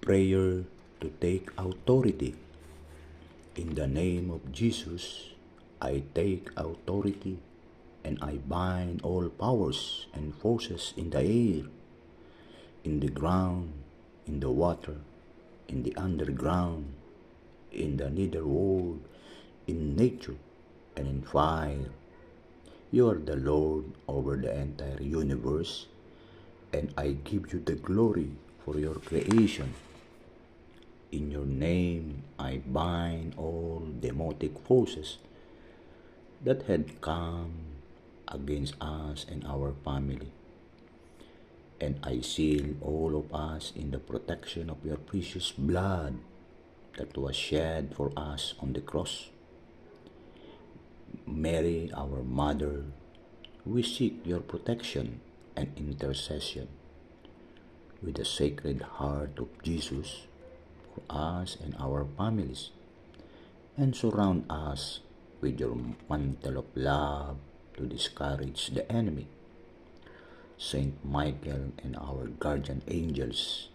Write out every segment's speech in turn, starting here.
Prayer to take authority. In the name of Jesus, I take authority and I bind all powers and forces in the air, in the ground, in the water, in the underground, in the netherworld, in nature, and in fire. You are the Lord over the entire universe, and I give you the glory for your creation. In your name, I bind all demonic forces that had come against us and our family. And I seal all of us in the protection of your precious blood that was shed for us on the cross. Mary, our mother, we seek your protection and intercession. With the sacred heart of Jesus, for us and our families, and surround us with your mantle of love to discourage the enemy. Saint Michael and our guardian angels,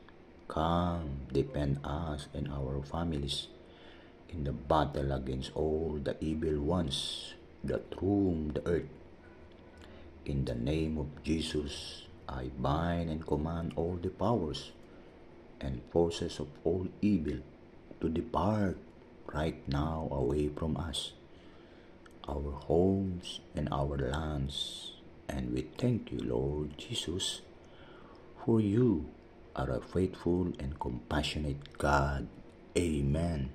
come defend us and our families in the battle against all the evil ones that roam the earth. In the name of Jesus, I bind and command all the powers and forces of all evil to depart right now away from us, our homes and our lands. And we thank you, Lord Jesus, for you are a faithful and compassionate God. Amen.